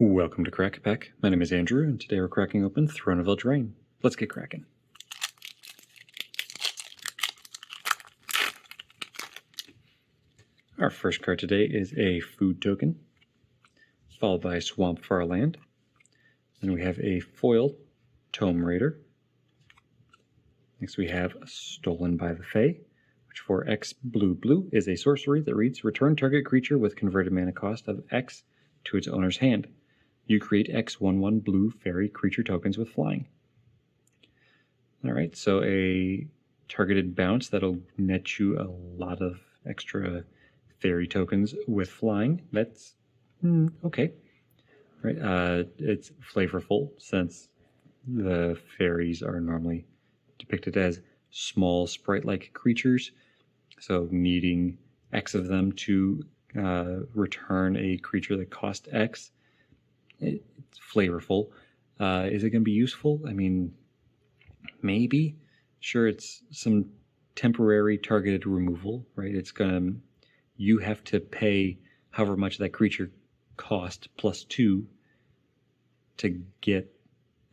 Welcome to Crack Pack. My name is Andrew, and today we're cracking open Throne of Eldraine. Let's get cracking. Our first card today is a food token, followed by Swamp Farland. Then we have a foil Tome Raider. Next we have Stolen by the Fae, which for X blue is a sorcery that reads, return target creature with converted mana cost of X to its owner's hand. You create X 1/1 blue fairy creature tokens with flying. Alright, so a targeted bounce that'll net you a lot of extra fairy tokens with flying. That's okay. Right, it's flavorful since the fairies are normally depicted as small sprite-like creatures, so needing X of them to return a creature that cost X. It's flavorful. Is it going to be useful? I mean, maybe. Sure, it's some temporary targeted removal, right? It's going to, you have to pay however much that creature cost +2 to get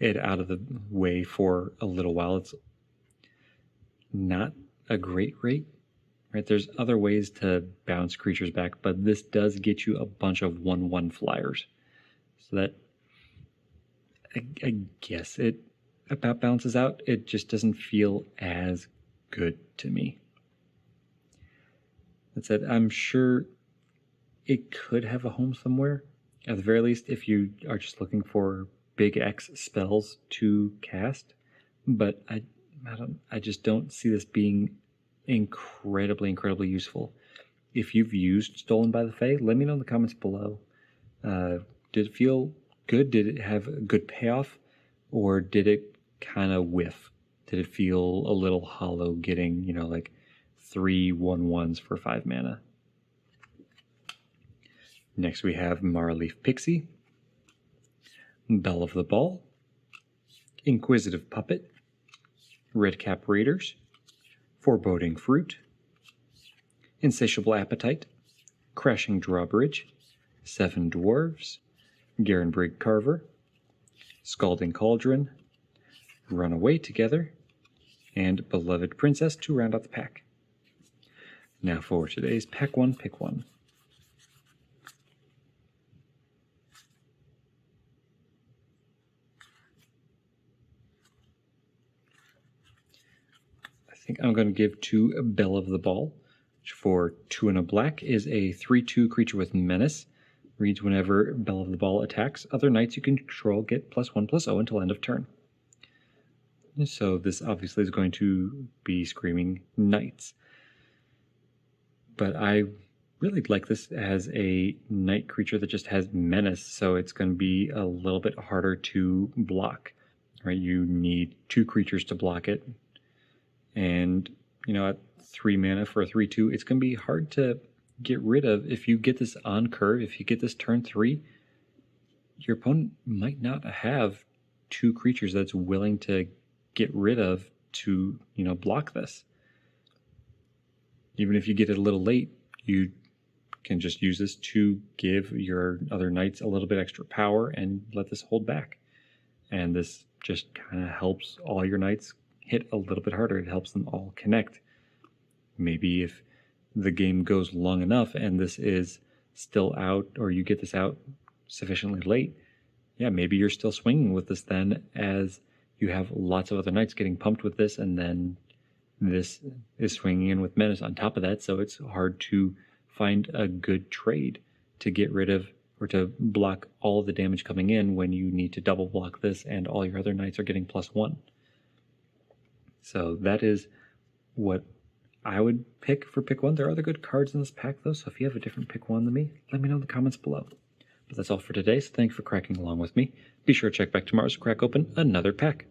it out of the way for a little while. It's not a great rate, right? There's other ways to bounce creatures back, but this does get you a bunch of 1/1 flyers. So that, I guess it about balances out. It just doesn't feel as good to me. That said, I'm sure it could have a home somewhere. At the very least, if you are just looking for big X spells to cast. But I just don't see this being incredibly useful. If you've used Stolen by the Fae, let me know in the comments below. Did it feel good? Did it have a good payoff? Or did it kind of whiff? Did it feel a little hollow getting, like 3 1/1s for 5 mana? Next we have Marleaf Pixie, Belle of the Ball, Inquisitive Puppet, Redcap Raiders, Foreboding Fruit, Insatiable Appetite, Crashing Drawbridge, 7 Dwarves, Garenbrig Carver, Scalding Cauldron, Runaway Together, and Beloved Princess to round out the pack. Now for today's Pack 1, Pick 1. I think I'm going to give to Belle of the Ball, which for 2 and a black is a 3/2 creature with menace. Reads whenever Belle of the Ball attacks, other knights you can control get +1/+0 until end of turn. So this obviously is going to be screaming knights. But I really like this as a knight creature that just has menace, so it's going to be a little bit harder to block. Right? You need 2 creatures to block it. And, at 3 mana for a 3/2, it's going to be hard to get rid of. If you get this on curve, if you get this turn 3, your opponent might not have 2 creatures that's willing to get rid of to, block this. Even if you get it a little late, you can just use this to give your other knights a little bit extra power and let this hold back. And this just kind of helps all your knights hit a little bit harder. It helps them all connect. Maybe if the game goes long enough and this is still out, or you get this out sufficiently late, yeah, maybe you're still swinging with this then, as you have lots of other knights getting pumped with this, and then this is swinging in with menace on top of that, so it's hard to find a good trade to get rid of or to block all of the damage coming in when you need to double block this and all your other knights are getting +1. So that is what I would pick for pick 1. There are other good cards in this pack though, so if you have a different pick 1 than me, let me know in the comments below. But that's all for today, so thanks for cracking along with me. Be sure to check back tomorrow to crack open another pack.